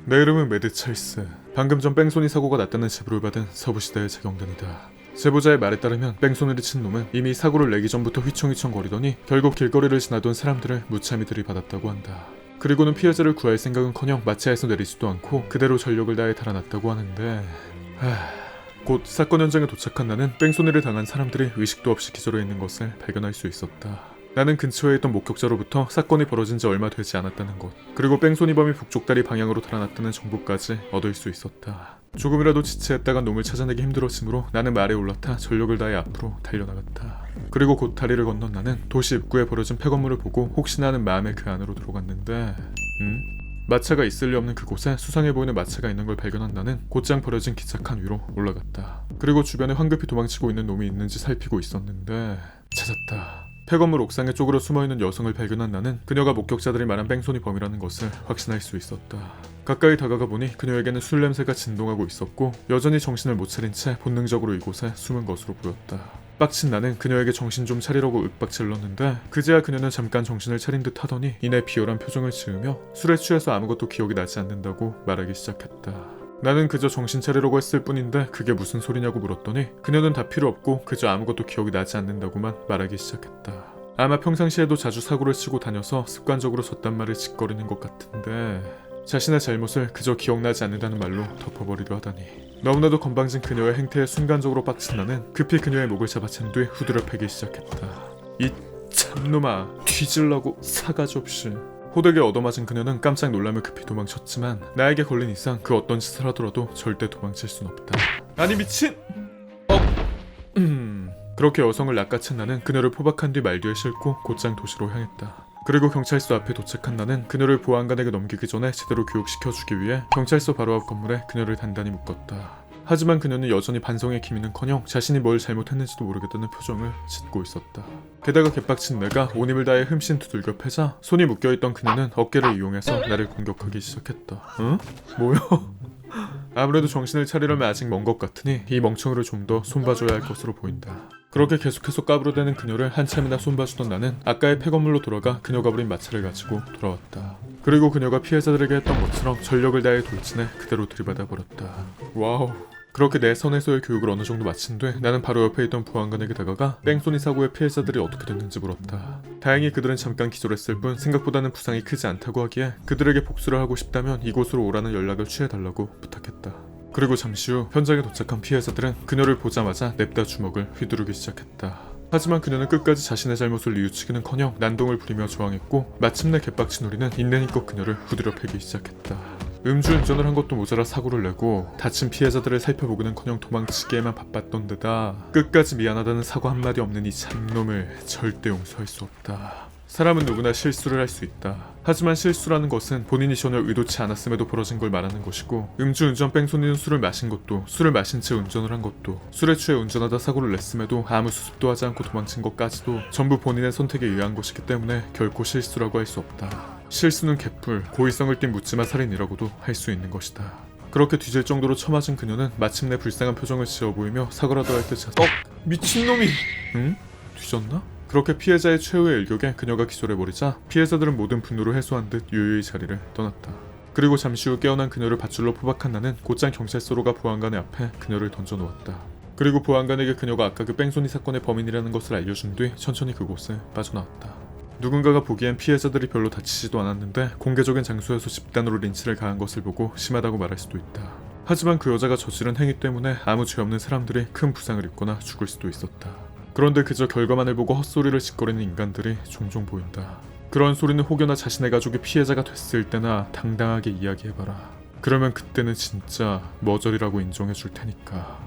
내 이름은 매드 찰스. 방금 전 뺑소니 사고가 났다는 제보를 받은 서부시대의 재경단이다. 제보자의 말에 따르면 뺑소니를 친 놈은 이미 사고를 내기 전부터 휘청휘청 거리더니 결국 길거리를 지나던 사람들을 무참히 들이받았다고 한다. 그리고는 피해자를 구할 생각은커녕 마차에서 내리지도 않고 그대로 전력을 다해 달아났다고 하는데 곧 사건 현장에 도착한 나는 뺑소니를 당한 사람들이 의식도 없이 기절해 있는 것을 발견할 수 있었다. 나는 근처에 있던 목격자로부터 사건이 벌어진 지 얼마 되지 않았다는 것, 그리고 뺑소니범이 북쪽 다리 방향으로 달아났다는 정보까지 얻을 수 있었다. 조금이라도 지체했다가 놈을 찾아내기 힘들어지므로 나는 말에 올라타 전력을 다해 앞으로 달려나갔다. 그리고 곧 다리를 건넌 나는 도시 입구에 버려진 폐건물을 보고 혹시나 하는 마음에 그 안으로 들어갔는데 마차가 있을 리 없는 그곳에 수상해 보이는 마차가 있는 걸 발견한 나는 곧장 버려진 기차칸 위로 올라갔다. 그리고 주변에 황급히 도망치고 있는 놈이 있는지 살피고 있었는데 찾았다. 폐건물 옥상에 쪽으로 숨어있는 여성을 발견한 나는 그녀가 목격자들이 말한 뺑소니 범이라는 것을 확신할 수 있었다. 가까이 다가가 보니 그녀에게는 술 냄새가 진동하고 있었고 여전히 정신을 못 차린 채 본능적으로 이곳에 숨은 것으로 보였다. 빡친 나는 그녀에게 정신 좀 차리라고 윽박질렀는데 그제야 그녀는 잠깐 정신을 차린 듯 하더니 이내 비열한 표정을 지으며 술에 취해서 아무것도 기억이 나지 않는다고 말하기 시작했다. 나는 그저 정신 차리려고 했을 뿐인데 그게 무슨 소리냐고 물었더니 그녀는 다 필요 없고 그저 아무것도 기억이 나지 않는다고만 말하기 시작했다. 아마 평상시에도 자주 사고를 치고 다녀서 습관적으로 저딴 말을 짓거리는 것 같은데 자신의 잘못을 그저 기억나지 않는다는 말로 덮어버리려 하다니. 너무나도 건방진 그녀의 행태에 순간적으로 빡친 나는 급히 그녀의 목을 잡아챈 뒤 후드려 패기 시작했다. 이 참놈아, 뒤질라고 사가지 없이. 호되게 얻어맞은 그녀는 깜짝 놀라며 급히 도망쳤지만 나에게 걸린 이상 그 어떤 짓을 하더라도 절대 도망칠 순 없다. 아니 미친! 그렇게 여성을 낚아챈 나는 그녀를 포박한 뒤 말 뒤에 싣고 곧장 도시로 향했다. 그리고 경찰서 앞에 도착한 나는 그녀를 보안관에게 넘기기 전에 제대로 교육시켜주기 위해 경찰서 바로 앞 건물에 그녀를 단단히 묶었다. 하지만 그녀는 여전히 반성의 기미는커녕 자신이 뭘 잘못했는지도 모르겠다는 표정을 짓고 있었다. 게다가 개빡친 내가 온 힘을 다해 흠씬 두들겨 패자 손이 묶여있던 그녀는 어깨를 이용해서 나를 공격하기 시작했다. 응? 뭐야? 아무래도 정신을 차리려면 아직 먼 것 같으니 이 멍청이를 좀 더 손봐줘야 할 것으로 보인다. 그렇게 계속해서 까부러대는 그녀를 한참이나 손봐주던 나는 아까의 폐건물로 돌아가 그녀가 부린 마차를 가지고 돌아왔다. 그리고 그녀가 피해자들에게 했던 것처럼 전력을 다해 돌진해 그대로 들이받아 버렸다. 와우. 그렇게 내 선에서의 교육을 어느 정도 마친 뒤 나는 바로 옆에 있던 보안관에게 다가가 뺑소니 사고의 피해자들이 어떻게 됐는지 물었다. 다행히 그들은 잠깐 기절했을 뿐 생각보다는 부상이 크지 않다고 하기에 그들에게 복수를 하고 싶다면 이곳으로 오라는 연락을 취해달라고 부탁했다. 그리고 잠시 후 현장에 도착한 피해자들은 그녀를 보자마자 냅다 주먹을 휘두르기 시작했다. 하지만 그녀는 끝까지 자신의 잘못을 뉘우치기는커녕 난동을 부리며 저항했고 마침내 개빡친 우리는 인내힘껏 그녀를 후드려 패기 시작했다. 음주운전을 한 것도 모자라 사고를 내고 다친 피해자들을 살펴보기는커녕 도망치기에만 바빴던 데다 끝까지 미안하다는 사과 한마디 없는 이 참놈을 절대 용서할 수 없다. 사람은 누구나 실수를 할 수 있다. 하지만 실수라는 것은 본인이 전혀 의도치 않았음에도 벌어진 걸 말하는 것이고 음주운전 뺑소니는 술을 마신 것도 술을 마신 채 운전을 한 것도 술에 취해 운전하다 사고를 냈음에도 아무 수습도 하지 않고 도망친 것까지도 전부 본인의 선택에 의한 것이기 때문에 결코 실수라고 할 수 없다. 실수는 개뿔, 고의성을 띤 묻지마 살인이라고도 할 수 있는 것이다. 그렇게 뒤질 정도로 처맞은 그녀는 마침내 불쌍한 표정을 지어 보이며 사과라도 할 듯 미친놈이! 응? 뒤졌나? 그렇게 피해자의 최후의 일격에 그녀가 기절해버리자 피해자들은 모든 분노를 해소한 듯 유유히 자리를 떠났다. 그리고 잠시 후 깨어난 그녀를 밧줄로 포박한 나는 곧장 경찰서로 가 보안관의 앞에 그녀를 던져놓았다. 그리고 보안관에게 그녀가 아까 그 뺑소니 사건의 범인이라는 것을 알려준 뒤 천천히 그곳을 빠져나왔다. 누군가가 보기엔 피해자들이 별로 다치지도 않았는데 공개적인 장소에서 집단으로 린치를 가한 것을 보고 심하다고 말할 수도 있다. 하지만 그 여자가 저지른 행위 때문에 아무 죄 없는 사람들이 큰 부상을 입거나 죽을 수도 있었다. 그런데 그저 결과만을 보고 헛소리를 짓거리는 인간들이 종종 보인다. 그런 소리는 혹여나 자신의 가족이 피해자가 됐을 때나 당당하게 이야기해봐라. 그러면 그때는 진짜 머저리라고 인정해줄 테니까.